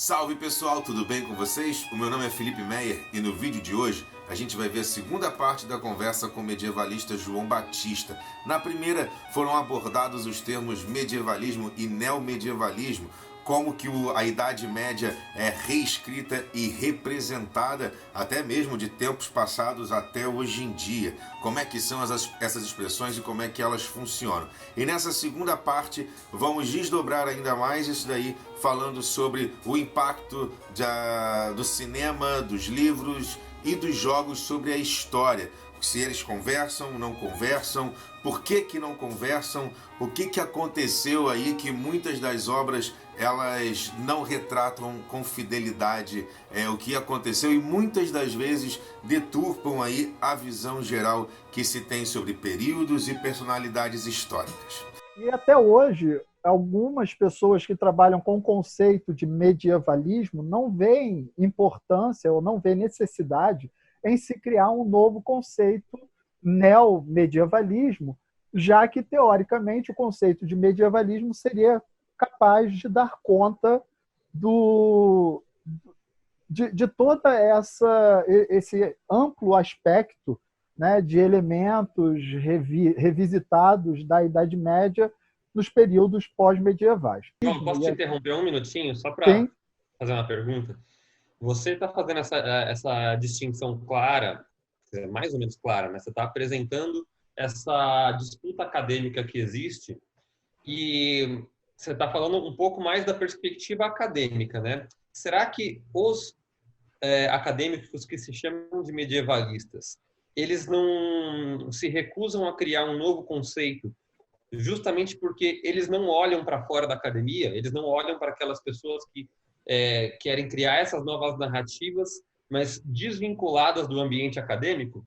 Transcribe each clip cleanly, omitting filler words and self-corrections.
Salve pessoal, tudo bem com vocês? O meu nome é Felipe Meyer e no vídeo de hoje a gente vai ver a segunda parte da conversa com o medievalista João Batista. Na primeira foram abordados os termos medievalismo e neomedievalismo, como que a Idade Média é reescrita e representada até mesmo de tempos passados até hoje em dia. Como é que são essas expressões e como é que elas funcionam. E nessa segunda parte vamos desdobrar ainda mais isso daí, falando sobre o impacto do cinema, dos livros e dos jogos sobre a história. Se eles conversam, não conversam, por que não conversam, o que aconteceu aí que muitas das obras elas não retratam com fidelidade o que aconteceu e muitas das vezes deturpam aí a visão geral que se tem sobre períodos e personalidades históricas. E até hoje, algumas pessoas que trabalham com o conceito de medievalismo não veem importância ou não veem necessidade em se criar um novo conceito neomedievalismo, já que, teoricamente, o conceito de medievalismo seria capaz de dar conta de toda esse amplo aspecto, né, de elementos revisitados da Idade Média nos períodos pós-medievais. João, posso te interromper um minutinho só para fazer uma pergunta? Você está fazendo essa distinção clara, mais ou menos clara, né? Você está apresentando essa disputa acadêmica que existe e você está falando um pouco mais da perspectiva acadêmica, né? Será que os acadêmicos que se chamam de medievalistas, eles não se recusam a criar um novo conceito justamente porque eles não olham para fora da academia, eles não olham para aquelas pessoas que querem criar essas novas narrativas, mas desvinculadas do ambiente acadêmico?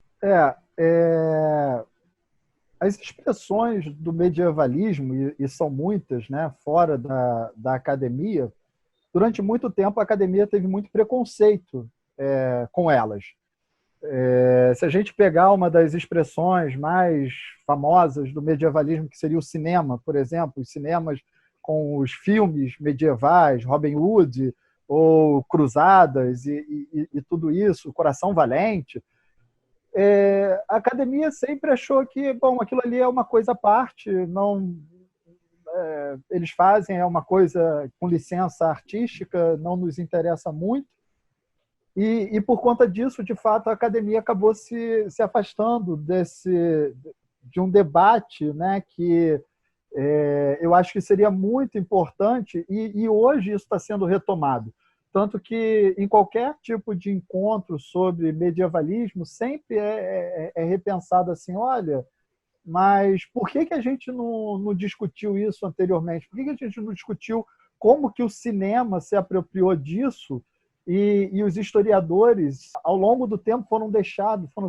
As expressões do medievalismo, e são muitas, né, fora da academia, durante muito tempo a academia teve muito preconceito com elas. Se a gente pegar uma das expressões mais famosas do medievalismo, que seria o cinema, por exemplo, os cinemas com os filmes medievais, Robin Hood, ou Cruzadas, e tudo isso, Coração Valente, a academia sempre achou que, bom, aquilo ali é uma coisa à parte, não, eles fazem, é uma coisa com licença artística, não nos interessa muito. E por conta disso, de fato, a academia acabou se afastando de um debate, né, que eu acho que seria muito importante, e hoje isso está sendo retomado. Tanto que, em qualquer tipo de encontro sobre medievalismo, sempre é repensado assim, olha, mas por que a gente não discutiu isso anteriormente? Por que a gente não discutiu como que o cinema se apropriou disso e os historiadores, ao longo do tempo, foram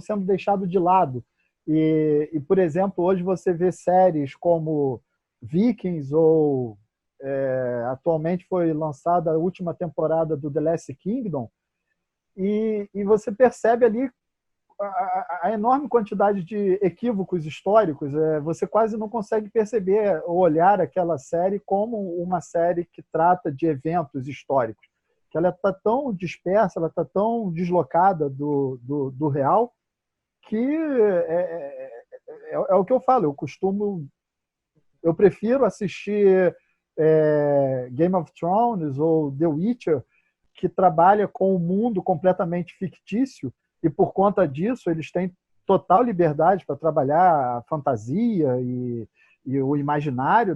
sendo deixados de lado? E, por exemplo, hoje você vê séries como Vikings ou atualmente foi lançada a última temporada do The Last Kingdom, e você percebe ali a enorme quantidade de equívocos históricos. Você quase não consegue perceber ou olhar aquela série como uma série que trata de eventos históricos, que ela está tão dispersa, ela está tão deslocada do real, que é o que eu falo, eu prefiro assistir Game of Thrones ou The Witcher, que trabalha com um mundo completamente fictício, e por conta disso eles têm total liberdade para trabalhar a fantasia e o imaginário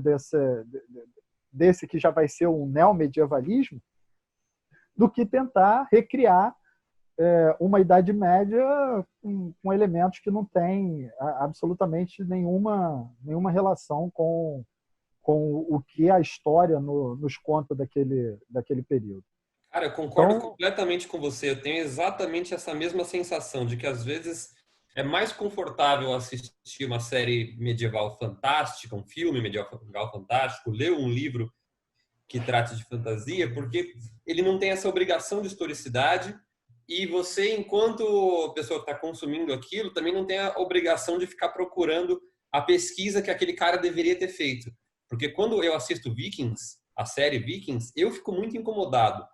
desse que já vai ser um neomedievalismo, do que tentar recriar uma Idade Média com elementos que não têm absolutamente nenhuma relação com o que a história nos conta daquele período. Cara, eu concordo completamente com você. Eu tenho exatamente essa mesma sensação de que, às vezes, é mais confortável assistir uma série medieval fantástica, um filme medieval fantástico, ler um livro que trate de fantasia, porque ele não tem essa obrigação de historicidade e você, enquanto pessoa que está consumindo aquilo, também não tem a obrigação de ficar procurando a pesquisa que aquele cara deveria ter feito. Porque quando eu assisto Vikings, a série Vikings, eu fico muito incomodado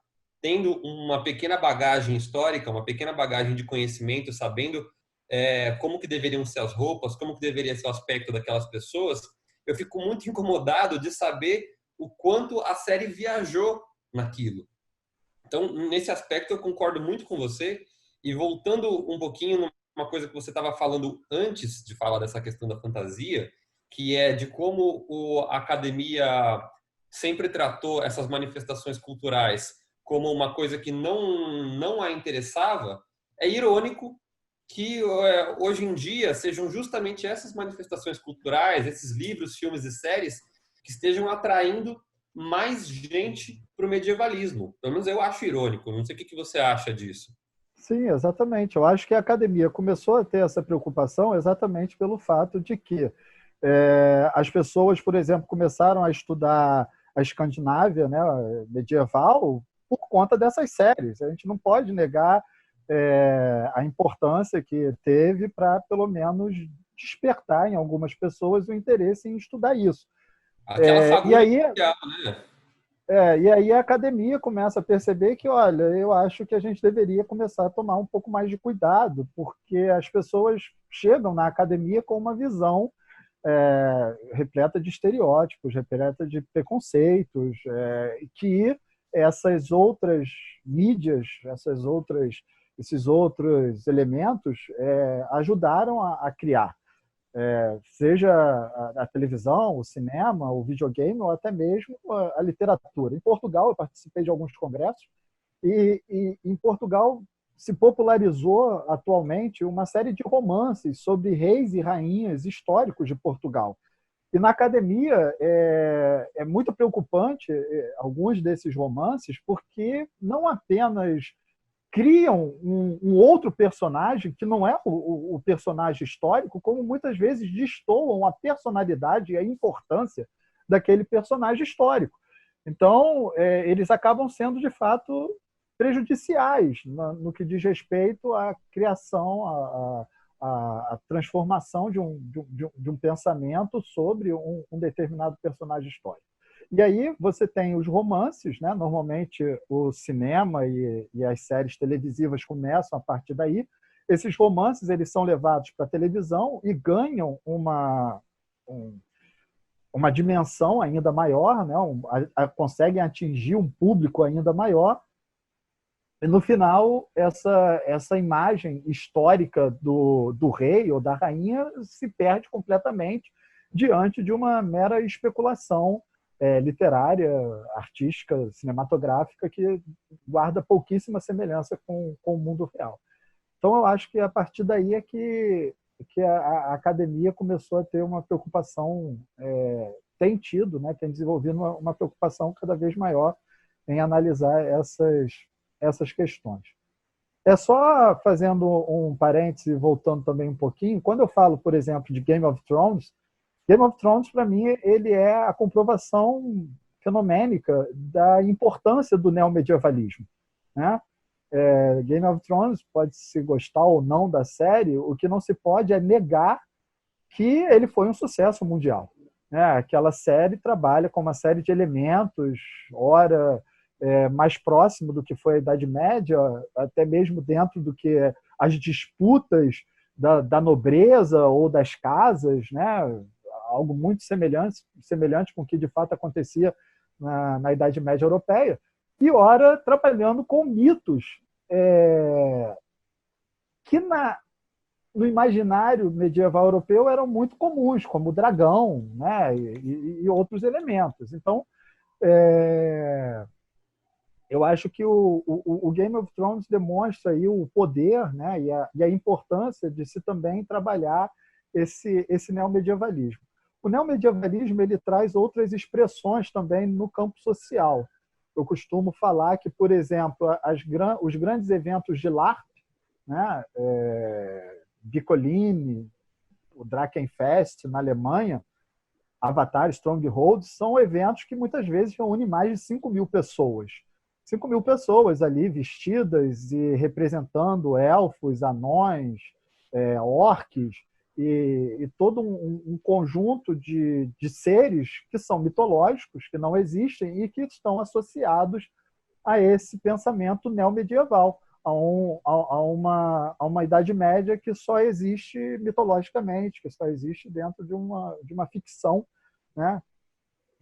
tendo uma pequena bagagem histórica, uma pequena bagagem de conhecimento, sabendo como que deveriam ser as roupas, como que deveria ser o aspecto daquelas pessoas, eu fico muito incomodado de saber o quanto a série viajou naquilo. Então, nesse aspecto, eu concordo muito com você. E voltando um pouquinho numa coisa que você estava falando antes de falar dessa questão da fantasia, que é de como a academia sempre tratou essas manifestações culturais como uma coisa que não a interessava, é irônico que hoje em dia sejam justamente essas manifestações culturais, esses livros, filmes e séries que estejam atraindo mais gente para o medievalismo. Pelo menos eu acho irônico. Não sei o que você acha disso. Sim, exatamente. Eu acho que a academia começou a ter essa preocupação exatamente pelo fato de que as pessoas, por exemplo, começaram a estudar a Escandinávia, né, medieval, por conta dessas séries. A gente não pode negar a importância que teve para, pelo menos, despertar em algumas pessoas o interesse em estudar isso. Aquela E fagulha aí, inicial, né? e aí a academia começa a perceber que, olha, eu acho que a gente deveria começar a tomar um pouco mais de cuidado, porque as pessoas chegam na academia com uma visão repleta de estereótipos, repleta de preconceitos, que essas outras mídias, esses outros elementos ajudaram a criar. Seja a televisão, o cinema, o videogame ou até mesmo a literatura. Em Portugal, eu participei de alguns congressos e em Portugal se popularizou atualmente uma série de romances sobre reis e rainhas históricos de Portugal. E na academia é muito preocupante alguns desses romances, porque não apenas criam um outro personagem que não é o personagem histórico, como muitas vezes destoam a personalidade e a importância daquele personagem histórico. Então, eles acabam sendo, de fato, prejudiciais no que diz respeito à criação, à transformação de um pensamento sobre um determinado personagem histórico. E aí você tem os romances, né? Normalmente o cinema e as séries televisivas começam a partir daí. Esses romances eles são levados para a televisão e ganham uma dimensão ainda maior, né? Conseguem atingir um público ainda maior. E no final, essa imagem histórica do rei ou da rainha se perde completamente diante de uma mera especulação literária, artística, cinematográfica, que guarda pouquíssima semelhança com o mundo real. Então, eu acho que a partir daí é que a academia começou a ter uma preocupação, tem tido, né, tem desenvolvido uma preocupação cada vez maior em analisar essas questões. É só fazendo um parêntese, voltando também um pouquinho, quando eu falo, por exemplo, de Game of Thrones, para mim, ele é a comprovação fenomênica da importância do neomedievalismo, né? Game of Thrones, pode-se gostar ou não da série, o que não se pode é negar que ele foi um sucesso mundial, né? Aquela série trabalha com uma série de elementos, ora mais próximo do que foi a Idade Média, até mesmo dentro do que as disputas da nobreza ou das casas, né? Algo muito semelhante com o que de fato acontecia na Idade Média Europeia, e ora trabalhando com mitos que no imaginário medieval europeu eram muito comuns, como o dragão, né, e outros elementos. Então, eu acho que o Game of Thrones demonstra aí o poder, né, e a importância de se também trabalhar esse neomedievalismo. O neomedievalismo ele traz outras expressões também no campo social. Eu costumo falar que, por exemplo, os grandes eventos de LARP, né, Bicoline, o Drakenfest na Alemanha, Avatar, Stronghold, são eventos que muitas vezes reúnem mais de 5.000 pessoas. 5.000 pessoas ali vestidas e representando elfos, anões, orques, e todo um conjunto de seres que são mitológicos, que não existem e que estão associados a esse pensamento neomedieval, a uma Idade Média que só existe mitologicamente, que só existe dentro de uma ficção, né?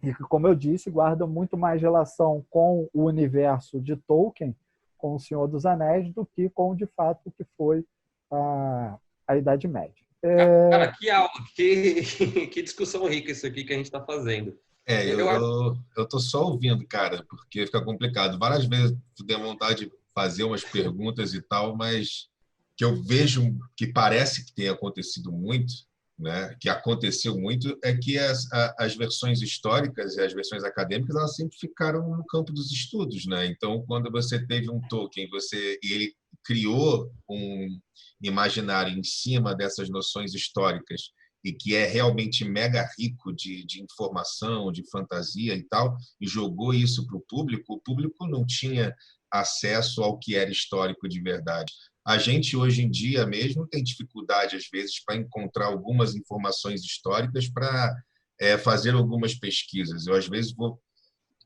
E que, como eu disse, guarda muito mais relação com o universo de Tolkien, com o Senhor dos Anéis, do que com, de fato, o que foi a Idade Média. Cara, que aula, que discussão rica isso aqui que a gente está fazendo. Eu tô só ouvindo, cara, porque fica complicado. Várias vezes tu tem vontade de fazer umas perguntas e tal, mas que eu vejo que parece que tem acontecido muito, né? Que aconteceu muito, é que as versões históricas e as versões acadêmicas, elas sempre ficaram no campo dos estudos, né? Então, quando você teve um Tolkien, e ele criou um imaginário em cima dessas noções históricas e que é realmente mega rico de informação, de fantasia e tal, e jogou isso para o público não tinha acesso ao que era histórico de verdade. A gente, hoje em dia mesmo, tem dificuldade, às vezes, para encontrar algumas informações históricas para fazer algumas pesquisas. Eu, às vezes, vou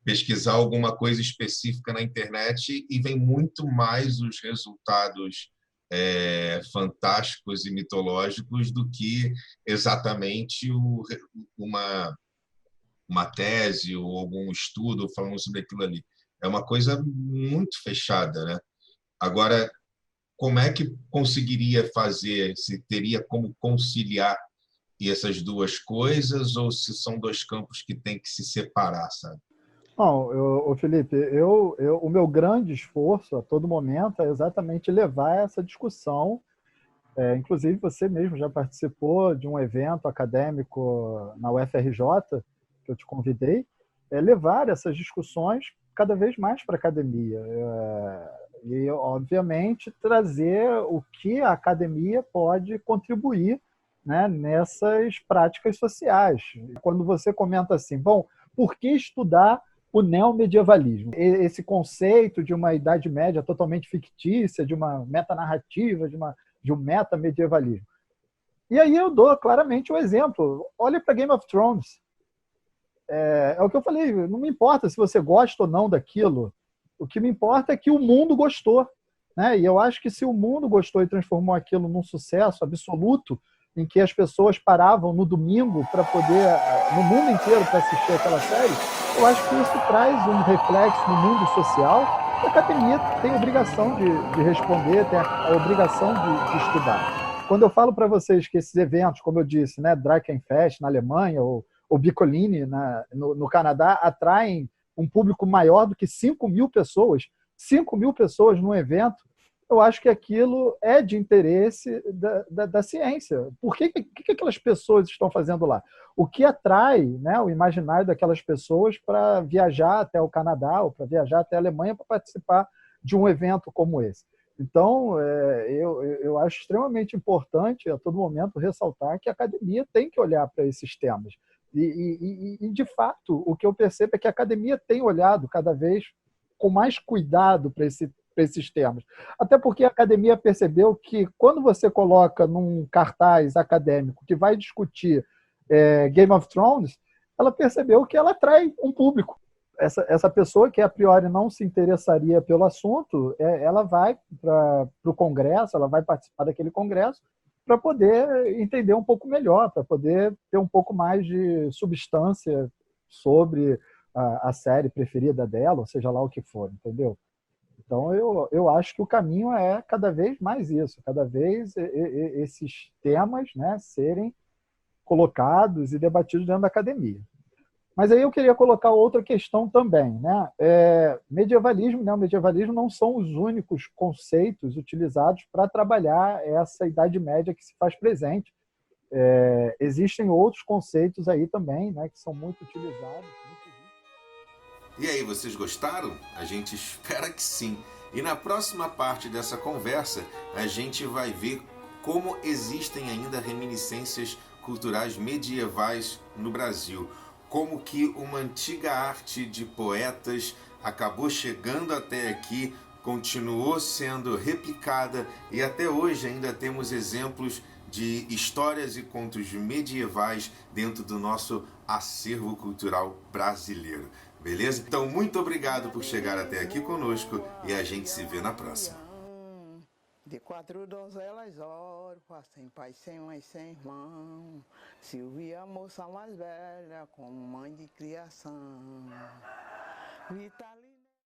pesquisar alguma coisa específica na internet e vem muito mais os resultados fantásticos e mitológicos do que exatamente uma tese ou algum estudo falando sobre aquilo ali. É uma coisa muito fechada, né? Agora, como é que conseguiria fazer, se teria como conciliar essas duas coisas, ou se são dois campos que têm que se separar, sabe? Não, Felipe, o meu grande esforço a todo momento é exatamente levar essa discussão. Inclusive, você mesmo já participou de um evento acadêmico na UFRJ, que eu te convidei, levar essas discussões cada vez mais para a academia. E, obviamente, trazer o que a academia pode contribuir, né, nessas práticas sociais. Quando você comenta assim, bom, por que estudar o neomedievalismo? Esse conceito de uma Idade Média totalmente fictícia, de uma metanarrativa, de um metamedievalismo. E aí eu dou claramente um exemplo. Olha para Game of Thrones. É o que eu falei, não me importa se você gosta ou não daquilo. O que me importa é que o mundo gostou, né? E eu acho que se o mundo gostou e transformou aquilo num sucesso absoluto, em que as pessoas paravam no domingo para poder, no mundo inteiro, para assistir aquela série, eu acho que isso traz um reflexo no mundo social. A academia tem a obrigação de responder, tem a obrigação de estudar. Quando eu falo para vocês que esses eventos, como eu disse, né, Drakenfest na Alemanha ou Bicoline no Canadá, atraem um público maior do que 5.000 pessoas, 5.000 pessoas num evento, eu acho que aquilo é de interesse da ciência. Por que aquelas pessoas estão fazendo lá? O que atrai, né, o imaginário daquelas pessoas para viajar até o Canadá ou para viajar até a Alemanha para participar de um evento como esse? Então, eu acho extremamente importante, a todo momento, ressaltar que a academia tem que olhar para esses temas. E, de fato, o que eu percebo é que a academia tem olhado cada vez com mais cuidado para esses temas. Até porque a academia percebeu que, quando você coloca num cartaz acadêmico que vai discutir Game of Thrones, ela percebeu que ela atrai um público. Essa pessoa que, a priori, não se interessaria pelo assunto, ela vai para o congresso, ela vai participar daquele congresso para poder entender um pouco melhor, para poder ter um pouco mais de substância sobre a série preferida dela, ou seja lá o que for, entendeu? Então, eu acho que o caminho é cada vez mais isso, cada vez esses temas, né, serem colocados e debatidos dentro da academia. Mas aí eu queria colocar outra questão também, né? Medievalismo e neomedievalismo não são os únicos conceitos utilizados para trabalhar essa Idade Média que se faz presente. Existem outros conceitos aí também, né, que são muito utilizados. E aí, vocês gostaram? A gente espera que sim. E na próxima parte dessa conversa, a gente vai ver como existem ainda reminiscências culturais medievais no Brasil. Como que uma antiga arte de poetas acabou chegando até aqui, continuou sendo replicada e até hoje ainda temos exemplos de histórias e contos medievais dentro do nosso acervo cultural brasileiro. Beleza? Então, muito obrigado por chegar até aqui conosco e a gente se vê na próxima. De 4 donzelas órfãs, sem pai, sem mãe, sem irmão. Silvia, moça mais velha, como mãe de criação. Vitali...